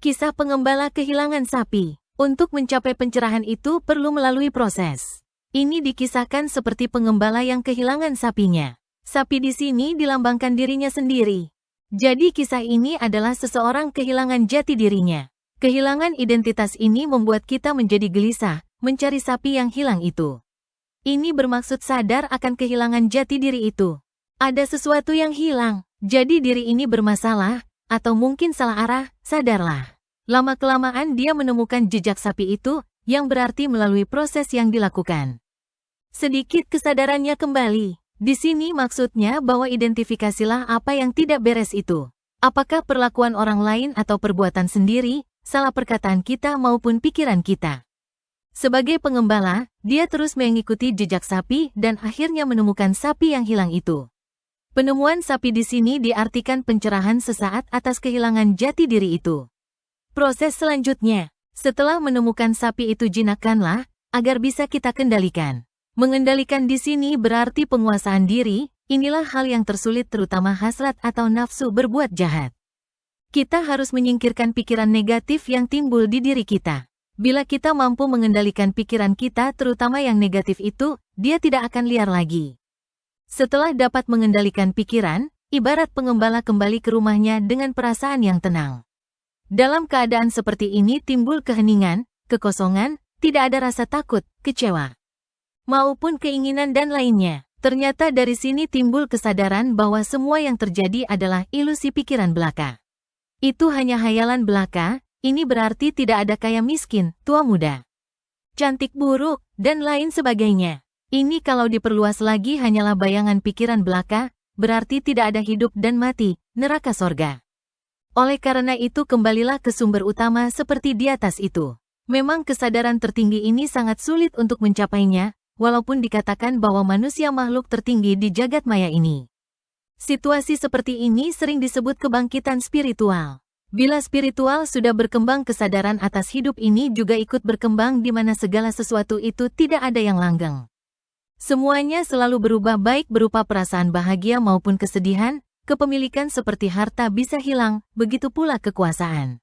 Kisah pengembala kehilangan sapi. Untuk mencapai pencerahan itu perlu melalui proses. Ini dikisahkan seperti pengembala yang kehilangan sapinya. Sapi di sini dilambangkan dirinya sendiri. Jadi kisah ini adalah seseorang kehilangan jati dirinya. Kehilangan identitas ini membuat kita menjadi gelisah, mencari sapi yang hilang itu. Ini bermaksud sadar akan kehilangan jati diri itu. Ada sesuatu yang hilang, jadi diri ini bermasalah, atau mungkin salah arah, sadarlah. Lama-kelamaan dia menemukan jejak sapi itu, yang berarti melalui proses yang dilakukan. Sedikit kesadarannya kembali. Di sini maksudnya bahwa identifikasilah apa yang tidak beres itu. Apakah perlakuan orang lain atau perbuatan sendiri, salah perkataan kita maupun pikiran kita. Sebagai pengembala, dia terus mengikuti jejak sapi dan akhirnya menemukan sapi yang hilang itu. Penemuan sapi di sini diartikan pencerahan sesaat atas kehilangan jati diri itu. Proses selanjutnya, setelah menemukan sapi itu jinakkanlah, agar bisa kita kendalikan. Mengendalikan di sini berarti penguasaan diri, inilah hal yang tersulit terutama hasrat atau nafsu berbuat jahat. Kita harus menyingkirkan pikiran negatif yang timbul di diri kita. Bila kita mampu mengendalikan pikiran kita terutama yang negatif itu, dia tidak akan liar lagi. Setelah dapat mengendalikan pikiran, ibarat pengembala kembali ke rumahnya dengan perasaan yang tenang. Dalam keadaan seperti ini timbul keheningan, kekosongan, tidak ada rasa takut, kecewa, maupun keinginan dan lainnya. Ternyata dari sini timbul kesadaran bahwa semua yang terjadi adalah ilusi pikiran belaka. Itu hanya hayalan belaka, ini berarti tidak ada kaya miskin, tua muda, cantik buruk, dan lain sebagainya. Ini kalau diperluas lagi hanyalah bayangan pikiran belaka, berarti tidak ada hidup dan mati, neraka sorga. Oleh karena itu kembalilah ke sumber utama seperti di atas itu. Memang kesadaran tertinggi ini sangat sulit untuk mencapainya, walaupun dikatakan bahwa manusia makhluk tertinggi di jagat maya ini. Situasi seperti ini sering disebut kebangkitan spiritual. Bila spiritual sudah berkembang, kesadaran atas hidup ini juga ikut berkembang di mana segala sesuatu itu tidak ada yang langgeng. Semuanya selalu berubah baik berupa perasaan bahagia maupun kesedihan, kepemilikan seperti harta bisa hilang, begitu pula kekuasaan.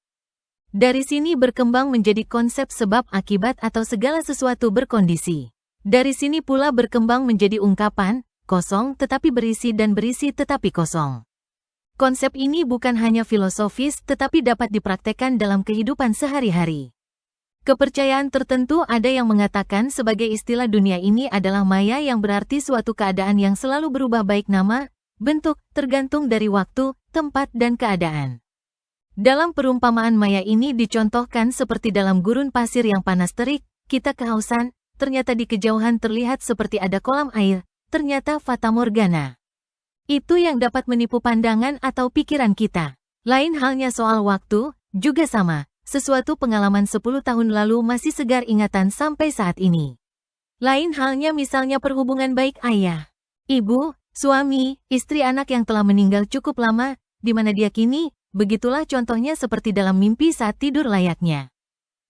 Dari sini berkembang menjadi konsep sebab akibat atau segala sesuatu berkondisi. Dari sini pula berkembang menjadi ungkapan, kosong tetapi berisi dan berisi tetapi kosong. Konsep ini bukan hanya filosofis tetapi dapat dipraktekkan dalam kehidupan sehari-hari. Kepercayaan tertentu ada yang mengatakan sebagai istilah dunia ini adalah maya yang berarti suatu keadaan yang selalu berubah baik nama, bentuk, tergantung dari waktu, tempat dan keadaan. Dalam perumpamaan maya ini dicontohkan seperti dalam gurun pasir yang panas terik, kita kehausan, ternyata di kejauhan terlihat seperti ada kolam air, ternyata fata morgana. Itu yang dapat menipu pandangan atau pikiran kita. Lain halnya soal waktu, juga sama. Sesuatu pengalaman 10 tahun lalu masih segar ingatan sampai saat ini. Lain halnya misalnya perhubungan baik ayah, ibu, suami, istri anak yang telah meninggal cukup lama, di mana dia kini, begitulah contohnya seperti dalam mimpi saat tidur layaknya.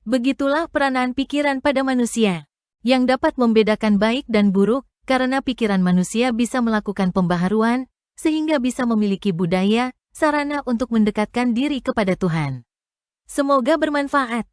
Begitulah peranan pikiran pada manusia, yang dapat membedakan baik dan buruk, karena pikiran manusia bisa melakukan pembaharuan, sehingga bisa memiliki budaya, sarana untuk mendekatkan diri kepada Tuhan. Semoga bermanfaat.